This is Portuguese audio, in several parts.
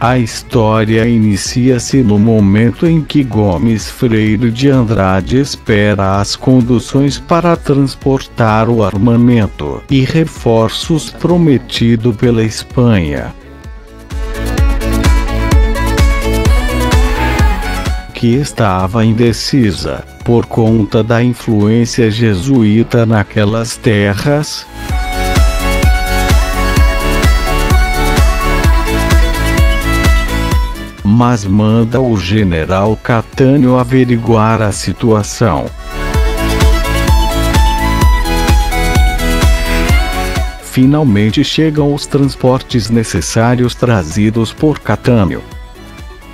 A história inicia-se no momento em que Gomes Freire de Andrade espera as conduções para transportar o armamento e reforços prometido pela Espanha, que estava indecisa, por conta da influência jesuíta naquelas terras. Mas manda o general Catânio averiguar a situação. Finalmente chegam os transportes necessários trazidos por Catânio.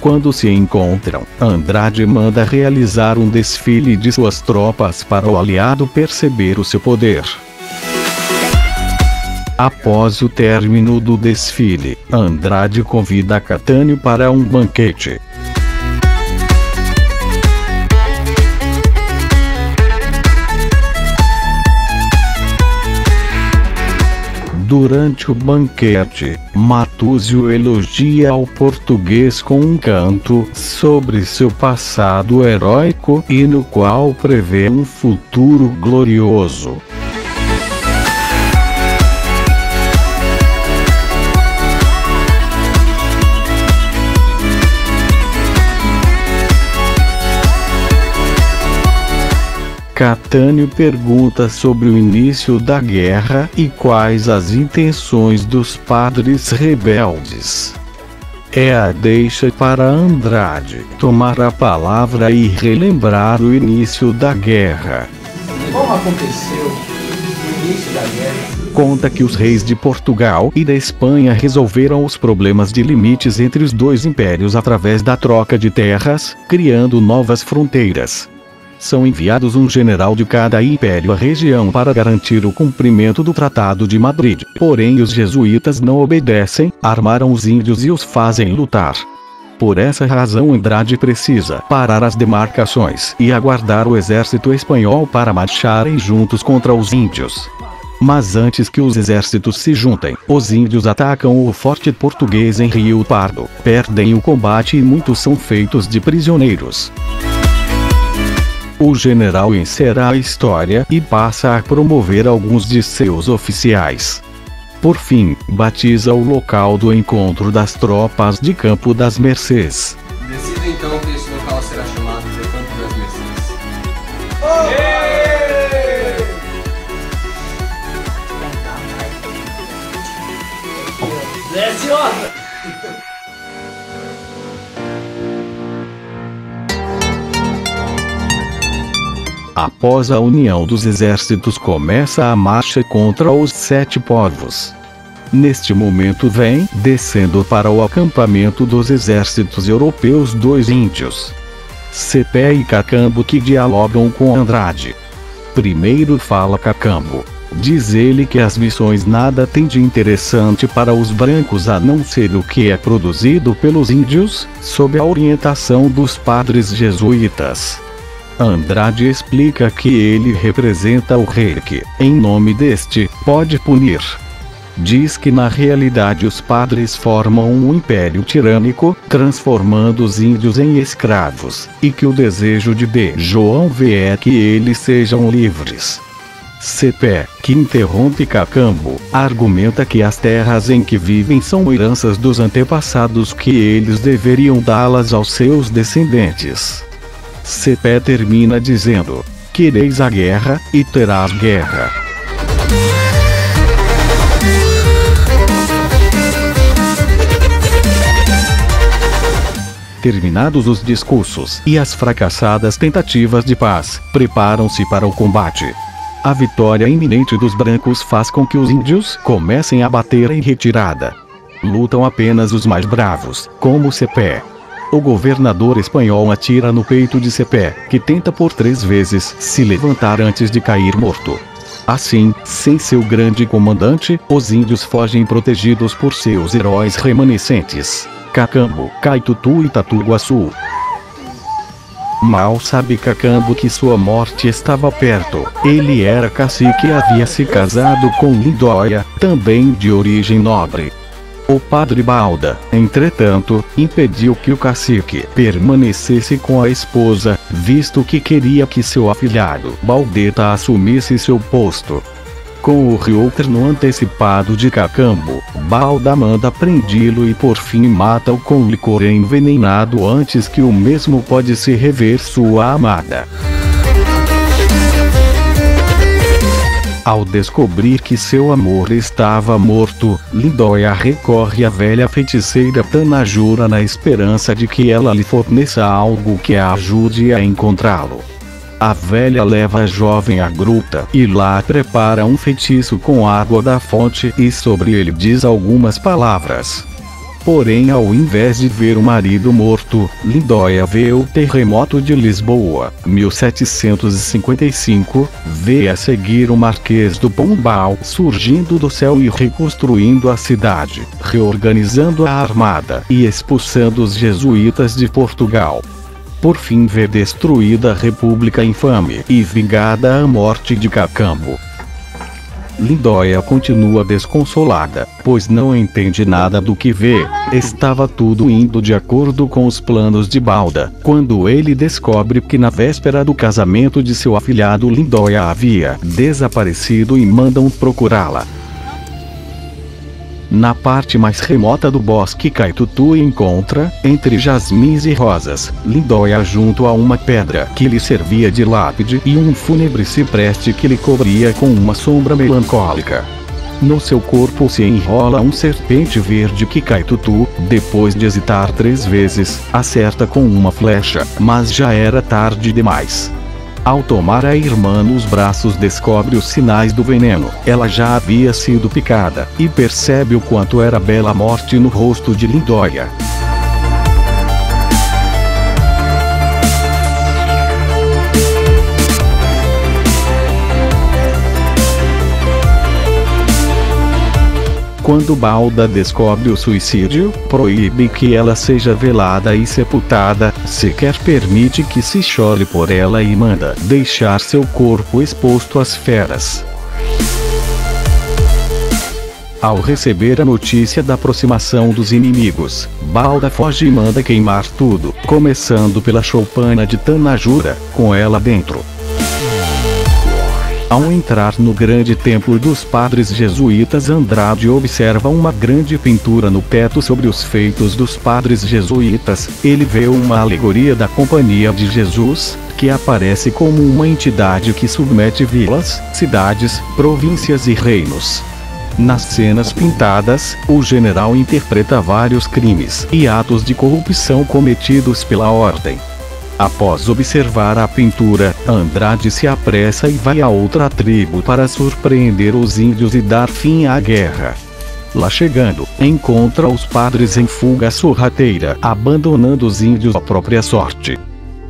Quando se encontram, Andrade manda realizar um desfile de suas tropas para o aliado perceber o seu poder. Após o término do desfile, Andrade convida Catânio para um banquete. Durante o banquete, Matúzio elogia ao português com um canto sobre seu passado heróico e no qual prevê um futuro glorioso. Catânio pergunta sobre o início da guerra e quais as intenções dos padres rebeldes. É a deixa para Andrade tomar a palavra e relembrar o início da guerra. Como aconteceu o início da guerra? Conta que os reis de Portugal e da Espanha resolveram os problemas de limites entre os dois impérios através da troca de terras, criando novas fronteiras. São enviados um general de cada império à região para garantir o cumprimento do Tratado de Madrid. Porém os jesuítas não obedecem, armaram os índios e os fazem lutar. Por essa razão Andrade precisa parar as demarcações e aguardar o exército espanhol para marcharem juntos contra os índios. Mas antes que os exércitos se juntem, os índios atacam o forte português em Rio Pardo, perdem o combate e muitos são feitos de prisioneiros. O general encerra a história e passa a promover alguns de seus oficiais. Por fim, batiza o local do encontro das tropas de Campo das Mercês. Decida então que esse local será chamado de Campo das Mercês. Desce outra! Após a união dos exércitos começa a marcha contra os 7 povos. Neste momento vem, descendo para o acampamento dos exércitos europeus 2 índios, Cepé e Cacambo, que dialogam com Andrade. Primeiro fala Cacambo. Diz ele que as missões nada têm de interessante para os brancos a não ser o que é produzido pelos índios, sob a orientação dos padres jesuítas. Andrade explica que ele representa o rei que, em nome deste, pode punir. Diz que na realidade os padres formam um império tirânico, transformando os índios em escravos, e que o desejo de João V é que eles sejam livres. Cepé, que interrompe Cacambo, argumenta que as terras em que vivem são heranças dos antepassados que eles deveriam dá-las aos seus descendentes. Cepé termina dizendo: quereis a guerra, e terás guerra. Terminados os discursos e as fracassadas tentativas de paz, preparam-se para o combate. A vitória iminente dos brancos faz com que os índios comecem a bater em retirada. Lutam apenas os mais bravos, como Cepé. O governador espanhol atira no peito de Cepé, que tenta por 3 vezes se levantar antes de cair morto. Assim, sem seu grande comandante, os índios fogem protegidos por seus heróis remanescentes, Cacambo, Caitutu e Tatuguaçu. Mal sabe Cacambo que sua morte estava perto. Ele era cacique e havia se casado com Lindóia, também de origem nobre. O padre Balda, entretanto, impediu que o cacique permanecesse com a esposa, visto que queria que seu afilhado Baldeta assumisse seu posto. Com o retorno antecipado de Cacambo, Balda manda prendi-lo e por fim mata-o com licor envenenado antes que o mesmo pode se rever sua amada. Ao descobrir que seu amor estava morto, Lindóia recorre à velha feiticeira Tanajura na esperança de que ela lhe forneça algo que a ajude a encontrá-lo. A velha leva a jovem à gruta e lá prepara um feitiço com água da fonte e sobre ele diz algumas palavras. Porém, ao invés de ver o marido morto, Lindóia vê o terremoto de Lisboa, 1755, vê a seguir o Marquês do Pombal surgindo do céu e reconstruindo a cidade, reorganizando a armada e expulsando os jesuítas de Portugal. Por fim vê destruída a República infame e vingada a morte de Cacambo. Lindóia continua desconsolada, pois não entende nada do que vê. Estava tudo indo de acordo com os planos de Balda, quando ele descobre que na véspera do casamento de seu afilhado Lindóia havia desaparecido e mandam procurá-la. Na parte mais remota do bosque Caitutu encontra, entre jasmins e rosas, Lindóia junto a uma pedra que lhe servia de lápide e um fúnebre cipreste que lhe cobria com uma sombra melancólica. No seu corpo se enrola um serpente verde que Caitutu, depois de hesitar 3 vezes, acerta com uma flecha, mas já era tarde demais. Ao tomar a irmã nos braços descobre os sinais do veneno. Ela já havia sido picada, e percebe o quanto era bela a morte no rosto de Lindóia. Quando Balda descobre o suicídio, proíbe que ela seja velada e sepultada, sequer permite que se chore por ela e manda deixar seu corpo exposto às feras. Ao receber a notícia da aproximação dos inimigos, Balda foge e manda queimar tudo, começando pela choupana de Tanajura, com ela dentro. Ao entrar no grande templo dos padres jesuítas, Andrade observa uma grande pintura no teto sobre os feitos dos padres jesuítas. Ele vê uma alegoria da Companhia de Jesus, que aparece como uma entidade que submete vilas, cidades, províncias e reinos. Nas cenas pintadas, o general interpreta vários crimes e atos de corrupção cometidos pela ordem. Após observar a pintura, Andrade se apressa e vai a outra tribo para surpreender os índios e dar fim à guerra. Lá chegando, encontra os padres em fuga sorrateira, abandonando os índios à própria sorte.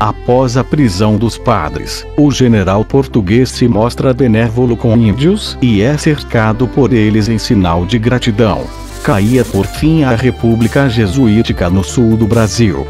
Após a prisão dos padres, o general português se mostra benévolo com índios e é cercado por eles em sinal de gratidão. Caía por fim a República Jesuítica no sul do Brasil.